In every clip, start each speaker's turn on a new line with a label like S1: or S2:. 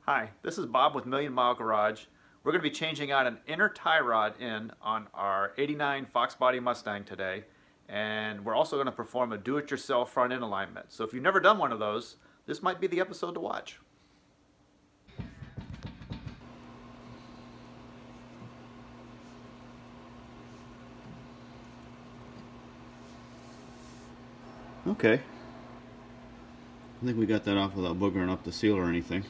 S1: Hi, this is Bob with Million Mile Garage. We're going to be changing out an inner tie rod on our '89 Fox Body Mustang today, and we're also going to perform a do-it-yourself front end alignment. So if you've never done one of those, this might be the episode to watch.
S2: Okay. I think we got that off without boogering up the seal or anything.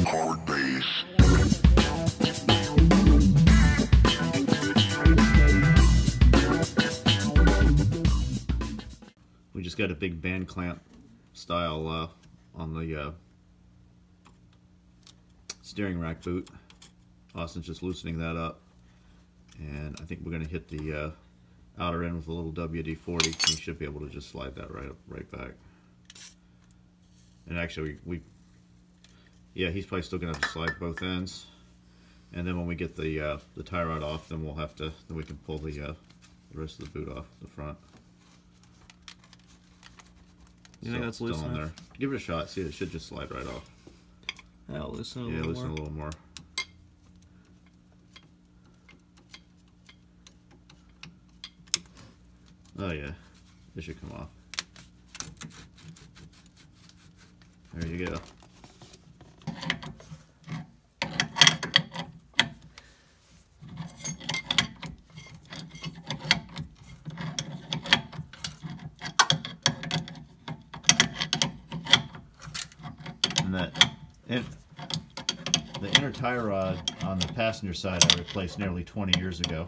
S2: Hard bass. We just got a big band clamp style on the steering rack boot. Austin's just loosening that up, and I think we're going to hit the outer end with a little WD-40. We should be able to just slide that right back. And actually, yeah, he's probably still going to have to slide both ends. And then when we get the tie rod off, then we can pull the rest of the boot off the front.
S3: You think that's loose
S2: enough? There. Give it a shot. See, it should just slide right off.
S3: Yeah, loosen it a
S2: little more.
S3: Yeah,
S2: loosen a little more. Oh yeah, this should come off. There you go. And the inner tie rod on the passenger side I replaced nearly 20 years ago.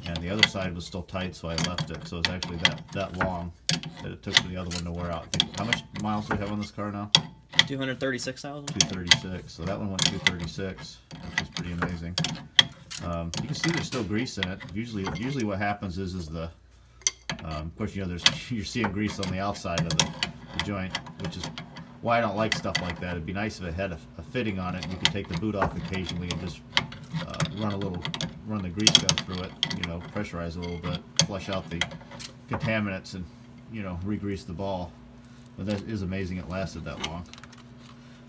S2: And the other side was still tight, so I left it. So it's actually that long that it took for the other one to wear out. How much miles do we have on this car now?
S3: 236,000.
S2: 236. So that one went 236, which is pretty amazing. You can see there's still grease in it. Usually what happens is the of course, you know, you're seeing grease on the outside of the joint, which is why I don't like stuff like that. It'd be nice if it had a fitting on it, and you could take the boot off occasionally and just run the grease gun through it, you know, pressurize a little bit, flush out the contaminants, and, you know, re-grease the ball. But that is amazing it lasted that long.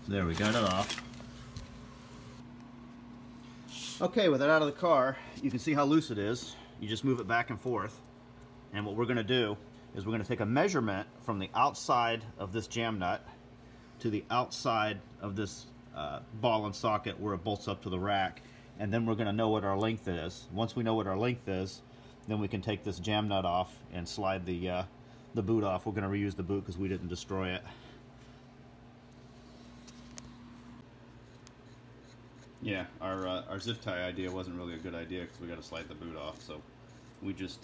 S2: So there, we got it off. Okay, with it out of the car, you can see how loose it is. You just move it back and forth. And what we're going to do is we're going to take a measurement from the outside of this jam nut to the outside of this ball and socket where it bolts up to the rack. And then we're going to know what our length is. Once we know what our length is, then we can take this jam nut off and slide the boot off. We're going to reuse the boot because we didn't destroy it. Yeah, our zip tie idea wasn't really a good idea because we got to slide the boot off. So we just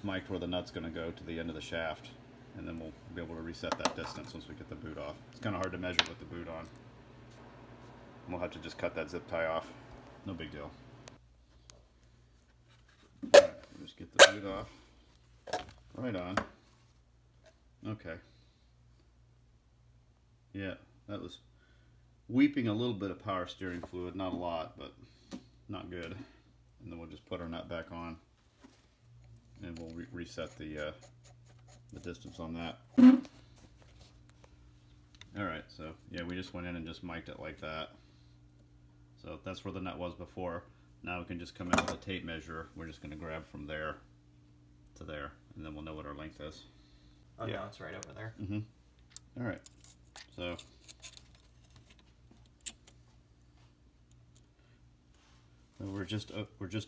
S2: mic'd where the nut's going to go to the end of the shaft, and then we'll be able to reset that distance once we get the boot off. It's kind of hard to measure with the boot on. We'll have to just cut that zip tie off. No big deal. Alright, we'll just get the boot off. Right on. Okay. Yeah, that was weeping a little bit of power steering fluid. Not a lot, but not good. And then we'll just put our nut back on, and we'll reset the distance on that. Alright, so yeah, we just went in and just mic'd it like that. So that's where the nut was before. Now we can just come in with a tape measure. We're just going to grab from there to there, and then we'll know what our length is.
S3: Oh, yeah, it's right over there.
S2: Mm-hmm. Alright, so we're just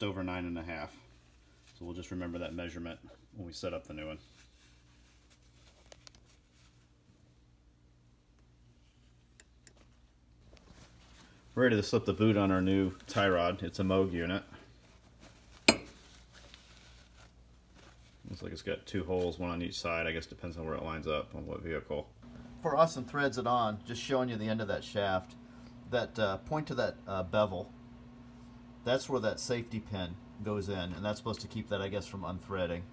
S2: over 9.5. So we'll just remember that measurement when we set up the new one. We're ready to slip the boot on our new tie rod. It's a Moog unit. Looks like it's got 2 holes, one on each side. I guess depends on where it lines up on what vehicle.
S1: For Austin threads it on, just showing you the end of that shaft. That point to that bevel, that's where that safety pin goes in, and that's supposed to keep that, I guess, from unthreading.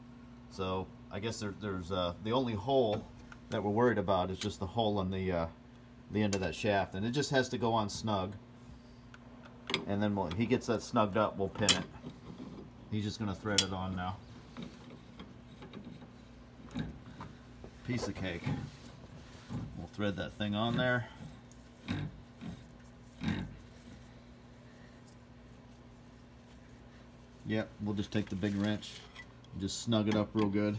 S1: So I guess there's the only hole that we're worried about is just the hole in the end of that shaft, and it just has to go on snug. And then when he gets that snugged up, we'll pin it. He's just gonna thread it on now. Piece of cake. We'll thread that thing on there. Yep, we'll just take the big wrench and just snug it up real good.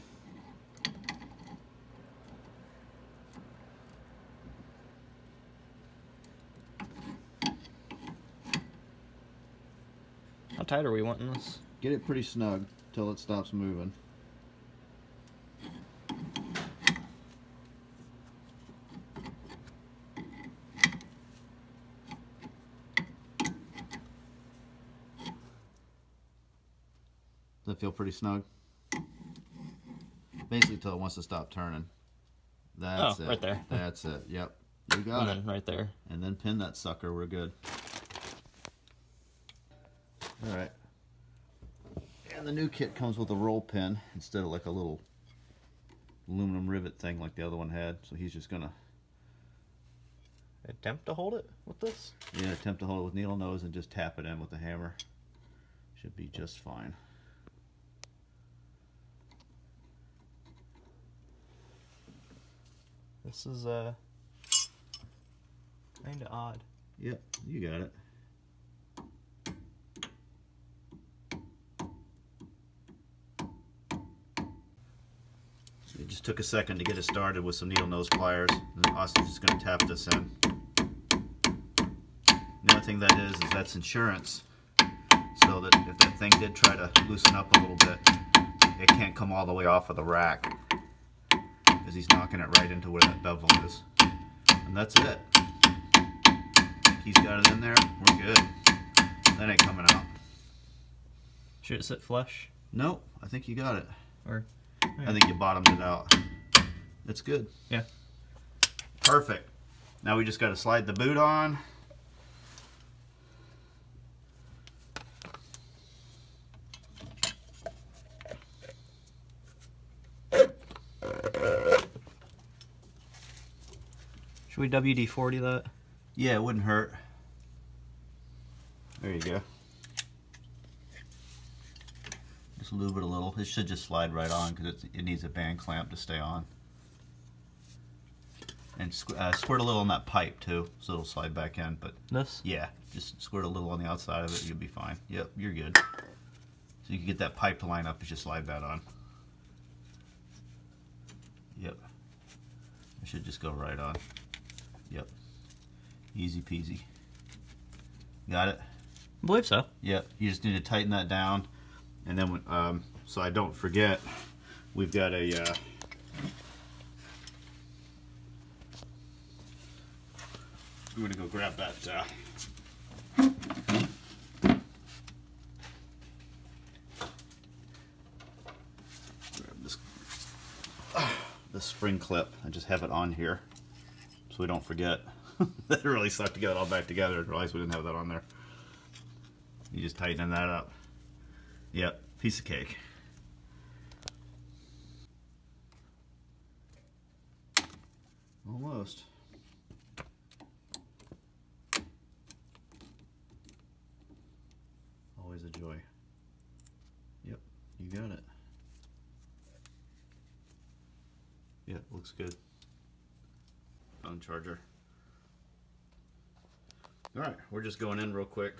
S3: How tight are we wanting this?
S1: Get it pretty snug till it stops moving. Does that feel pretty snug? Basically till it wants to stop turning. That's it.
S3: Right there.
S1: That's it. Yep. You got it.
S3: And then right there.
S1: And then pin that sucker. We're good. Alright. And the new kit comes with a roll pin instead of like a little aluminum rivet thing like the other one had. So he's just gonna
S3: Attempt to hold it with this?
S1: attempt to hold it with needle nose and just tap it in with the hammer. Should be just fine.
S3: This is kind of odd.
S1: Yep, you got it. It just took a second to get it started with some needle nose pliers. And then Austin's just going to tap this in. The only thing that is that's insurance. So that if that thing did try to loosen up a little bit, it can't come all the way off of the rack. Because he's knocking it right into where that bevel is. And that's it. He's got it in there. We're good. That ain't coming out.
S3: Should it sit flush?
S1: Nope. I think you got it.
S3: Or
S1: I think you bottomed it out. That's good.
S3: yeah.
S1: Perfect. Now we just got to slide the boot on.
S3: Should we WD-40 that?
S1: Yeah, it wouldn't hurt. There you go. Just lube it a little. It should just slide right on because it needs a band clamp to stay on. And squirt a little on that pipe too, so it'll slide back in. But
S3: This?
S1: yeah, just squirt a little on the outside of it. You'll be fine. Yep, you're good. So you can get that pipe to line up and just slide that on. Yep. It should just go right on. Yep. Easy peasy. Got it?
S3: I believe so.
S1: Yep. You just need to tighten that down. And then, so I don't forget, we've got a, I'm going to go grab that, grab this spring clip and just have it on here so we don't forget. That really sucked to get it all back together. I realized we didn't have that on there. You just tighten that up. Yep, piece of cake. Almost. Always a joy. Yep, you got it. Yep, looks good. Phone charger. Alright, we're just going in real quick.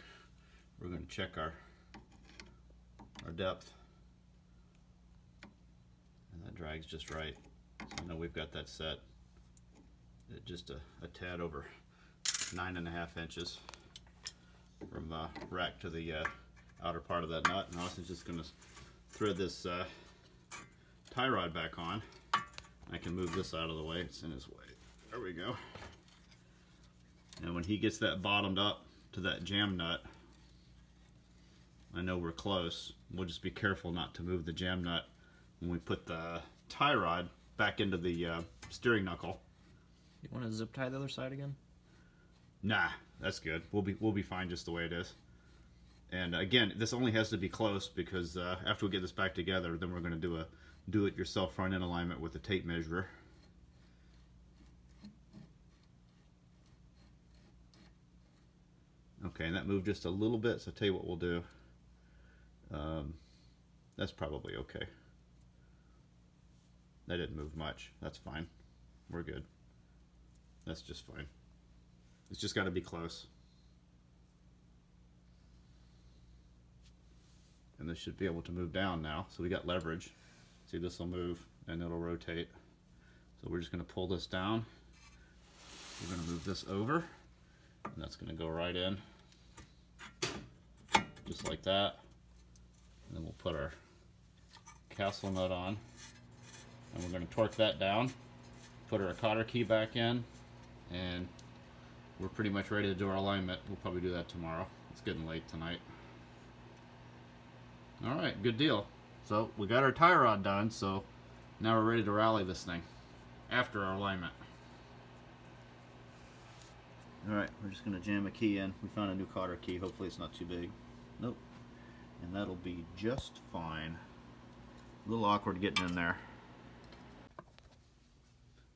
S1: We're going to check our depth. And that drag's just right. So I know we've got that set at just a tad over 9.5 inches from rack to the outer part of that nut. And Austin's just going to thread this tie rod back on. I can move this out of the way. It's in his way. There we go. And when he gets that bottomed up to that jam nut, I know we're close. We'll just be careful not to move the jam nut when we put the tie rod back into the steering knuckle.
S3: You want to zip tie the other side again?
S1: Nah, that's good. We'll be fine just the way it is. And again, this only has to be close because after we get this back together, then we're going to do a do-it-yourself front-end alignment with a tape measure. Okay, and that moved just a little bit, so I'll tell you what we'll do.
S2: That's probably okay. That didn't move much. That's fine. We're good. That's just fine. It's just got to be close. And this should be able to move down now. So we got leverage. See, this will move and it'll rotate. So we're just going to pull this down. We're going to move this over. And that's going to go right in. Just like that. And then we'll put our castle nut on. And we're going to torque that down. Put our cotter key back in. And we're pretty much ready to do our alignment. We'll probably do that tomorrow. It's getting late tonight. Alright, good deal. So we got our tie rod done, so now we're ready to rally this thing after our alignment.
S1: Alright, we're just going to jam a key in. We found a new cotter key. Hopefully it's not too big. Nope. And that'll be just fine. A little awkward getting in there.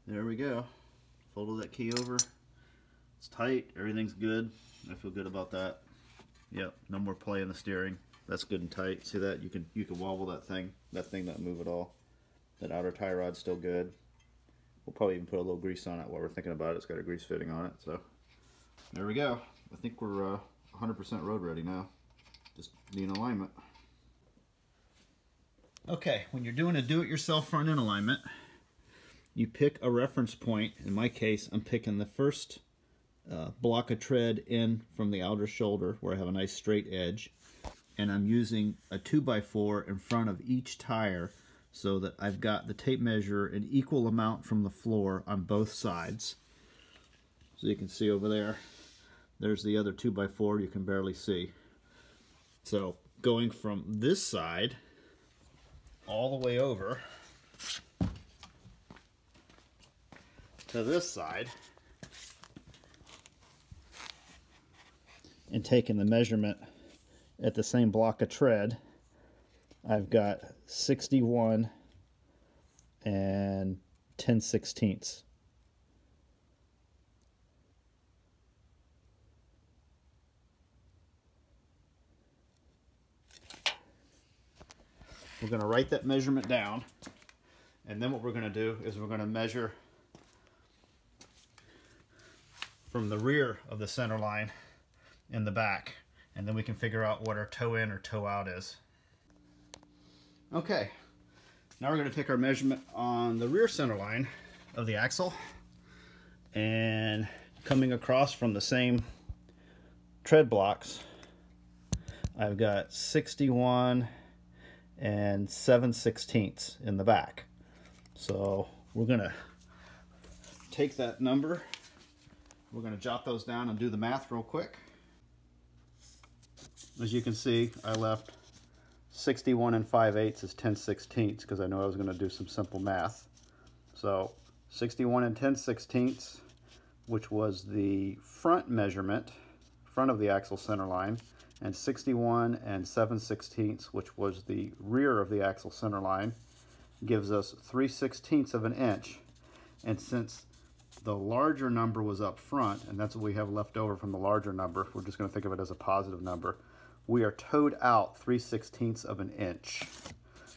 S1: There we go. Folded that key over. It's tight. Everything's good. I feel good about that. Yep, no more play in the steering. That's good and tight. See that? You can wobble that thing. That thing doesn't move at all. That outer tie rod's still good. We'll probably even put a little grease on it while we're thinking about it. It's got a grease fitting on it. So there we go. I think we're 100% road ready now. Just need an alignment. Okay, when you're doing a do-it-yourself front end alignment, you pick a reference point. In my case, I'm picking the first block of tread in from the outer shoulder where I have a nice straight edge. And I'm using a 2x4 in front of each tire so that I've got the tape measure an equal amount from the floor on both sides. So you can see over there, there's the other 2x4 you can barely see. So going from this side all the way over to this side and taking the measurement at the same block of tread, I've got 61 and 10/16. We're going to write that measurement down, and then what we're going to do is we're going to measure from the rear of the center line in the back. And then we can figure out what our toe in or toe out is. Okay, now we're going to take our measurement on the rear center line of the axle, and coming across from the same tread blocks, I've got 61 and 7/16 in the back. So we're going to take that number, we're going to jot those down and do the math real quick. As you can see, I left 61 and 5/8 as 10/16 because I know I was going to do some simple math. So 61 and 10/16, which was the front measurement, front of the axle center line, and 61 and 7/16, which was the rear of the axle center line, gives us 3/16 of an inch. And since the larger number was up front, and that's what we have left over from the larger number, we're just going to think of it as a positive number, we are towed out 3/16 of an inch.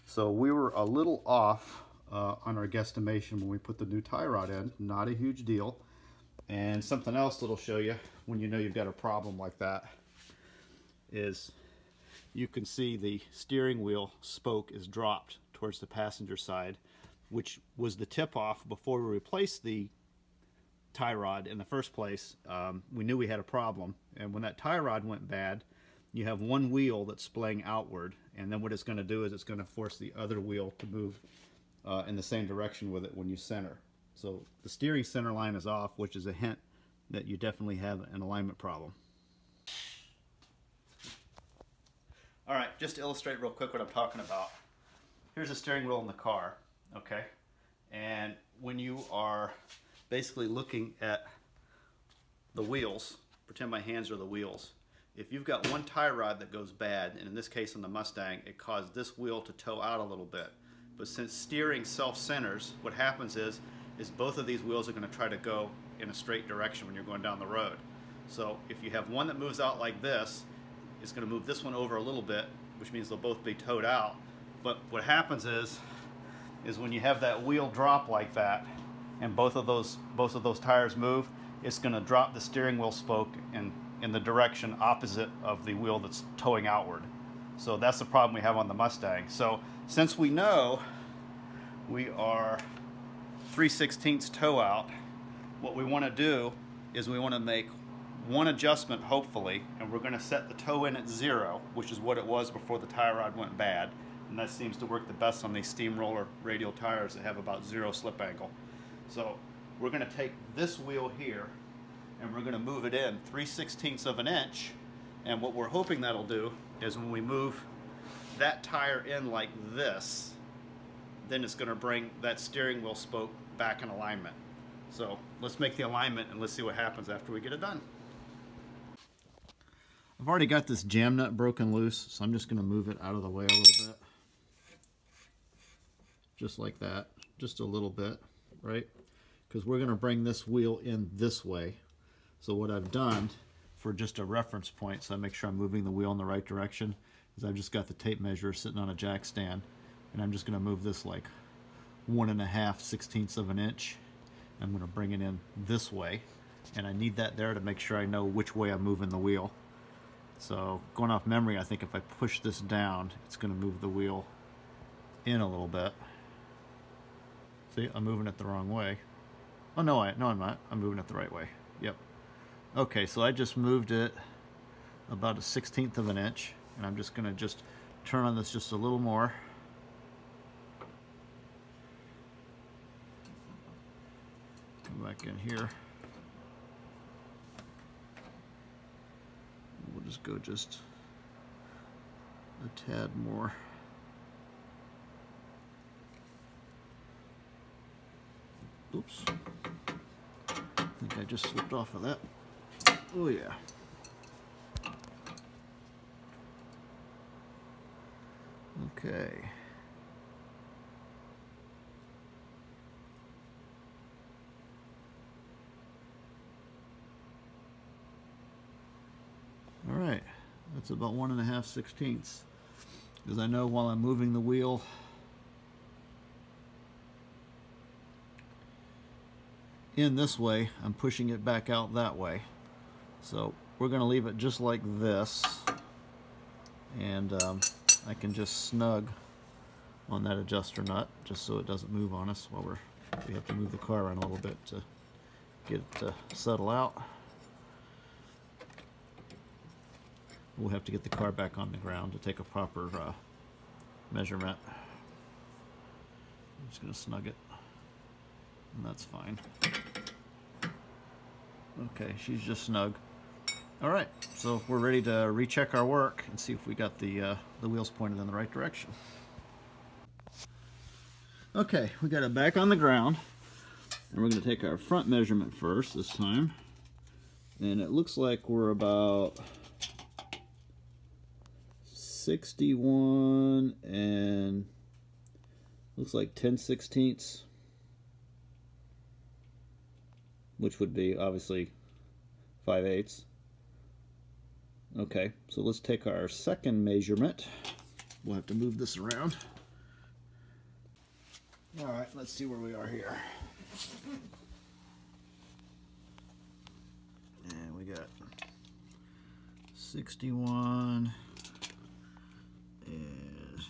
S1: So we were a little off on our guesstimation when we put the new tie rod in. Not a huge deal. And something else that'll show you when you know you've got a problem like that is you can see the steering wheel spoke is dropped towards the passenger side, which was the tip off before we replaced the tie rod in the first place. We knew we had a problem, and when that tie rod went bad, you have one wheel that's splaying outward, and then what it's going to do is it's going to force the other wheel to move in the same direction with it when you center. So the steering center line is off, which is a hint that you definitely have an alignment problem. All right, just to illustrate real quick what I'm talking about. Here's a steering wheel in the car, okay? And when you are basically looking at the wheels, pretend my hands are the wheels. If you've got one tie rod that goes bad, and in this case on the Mustang, it caused this wheel to toe out a little bit. But since steering self-centers, what happens is both of these wheels are going to try to go in a straight direction when you're going down the road. So if you have one that moves out like this, it's going to move this one over a little bit, which means they'll both be towed out.
S4: But what happens is when you have that wheel drop like that, and both of those tires move, it's going to drop the steering wheel spoke in the direction opposite of the wheel that's towing outward. So that's the problem we have on the Mustang. So since we know we are 3/16 toe out, what we want to do is we want to make one adjustment, hopefully, and we're going to set the toe in at 0, which is what it was before the tie rod went bad. And that seems to work the best on these steamroller radial tires that have about 0 slip angle. So we're going to take this wheel here and we're going to move it in 3/16 of an inch. And what we're hoping that'll do is when we move that tire in like this, then it's going to bring that steering wheel spoke back in alignment. So let's make the alignment and let's see what happens after we get it done.
S2: I've already got this jam nut broken loose, so I'm just going to move it out of the way a little bit. Just like that, just a little bit, right? Because we're going to bring this wheel in this way. So what I've done, for just a reference point, so I make sure I'm moving the wheel in the right direction, is I've just got the tape measure sitting on a jack stand, and I'm just going to move this like 1.5/16 of an inch. I'm going to bring it in this way, and I need that there to make sure I know which way I'm moving the wheel. So going off memory, I think if I push this down, it's going to move the wheel in a little bit. See, I'm moving it the wrong way. Oh no, I'm not. I'm moving it the right way. Yep. Okay, so I just moved it about 1/16 of an inch, and I'm just going to turn on this just a little more. Come back in here. We'll just go just a tad more. Oops. I think I just slipped off of that. Oh yeah. Okay. All right, that's about 1.5/16. Because I know while I'm moving the wheel in this way, I'm pushing it back out that way. So we're going to leave it just like this, and I can just snug on that adjuster nut just so it doesn't move on us while we have to move the car around a little bit to get it to settle out. We'll have to get the car back on the ground to take a proper measurement. I'm just going to snug it, and that's fine. Okay, she's just snug. All right, so we're ready to recheck our work and see if we got the wheels pointed in the right direction. Okay, we got it back on the ground, and we're going to take our front measurement first this time, and it looks like we're about 61 and looks like 10/16, which would be obviously 5/8. Okay, so let's take our second measurement. We'll have to move this around. All right, let's see where we are here. And we got 61 and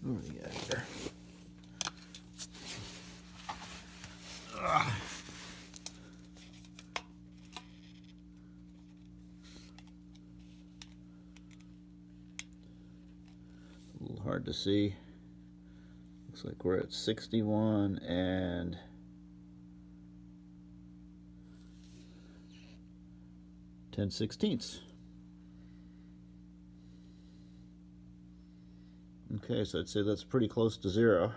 S2: where are we at here? A little hard to see. Looks like we're at 61 and 10/16. Okay, so I'd say that's pretty close to 0.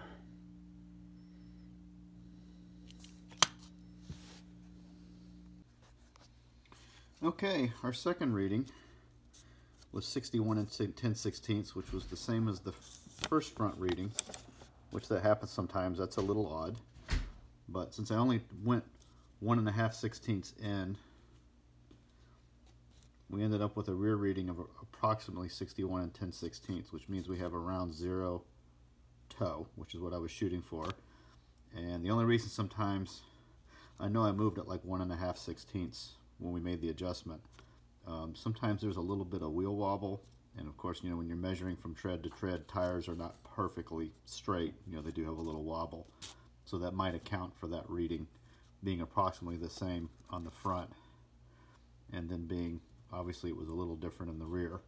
S2: Okay, our second reading was 61 and 10/16, which was the same as the first front reading, which that happens sometimes. That's a little odd. But since I only went 1.5/16 in, we ended up with a rear reading of approximately 61 10/16, which means we have around 0 toe, which is what I was shooting for. And the only reason sometimes, I know I moved at like 1.5/16 when we made the adjustment. Sometimes there's a little bit of wheel wobble, and of course, you know, when you're measuring from tread to tread, tires are not perfectly straight. You know, they do have a little wobble, so that might account for that reading being approximately the same on the front, and then being, obviously it was a little different in the rear.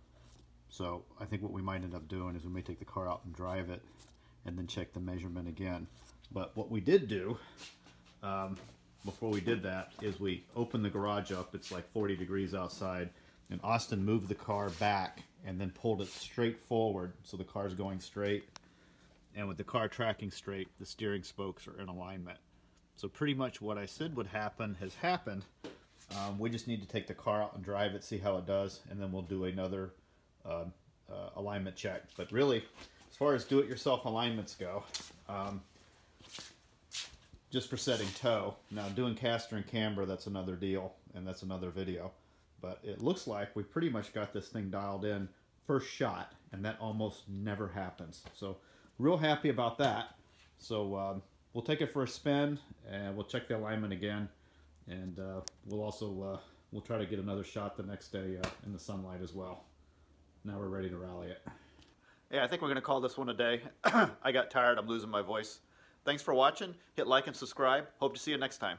S2: So I think what we might end up doing is we may take the car out and drive it and then check the measurement again. But what we did do before we did that is we opened the garage up. It's like 40 degrees outside, and Austin moved the car back and then pulled it straight forward, so the car's going straight, and with the car tracking straight, the steering spokes are in alignment. So pretty much what I said would happen has happened. We just need to take the car out and drive it, see how it does, and then we'll do another alignment check. But really, as far as do-it-yourself alignments go, just for setting toe. Now doing caster and camber, that's another deal, and that's another video. But it looks like we pretty much got this thing dialed in first shot, and that almost never happens. So real happy about that. So we'll take it for a spin, and we'll check the alignment again, and we'll also we'll try to get another shot the next day in the sunlight as well. Now we're ready to rally it.
S1: Yeah, I think we're going to call this one a day. I got tired. I'm losing my voice. Thanks for watching. Hit like and subscribe. Hope to see you next time.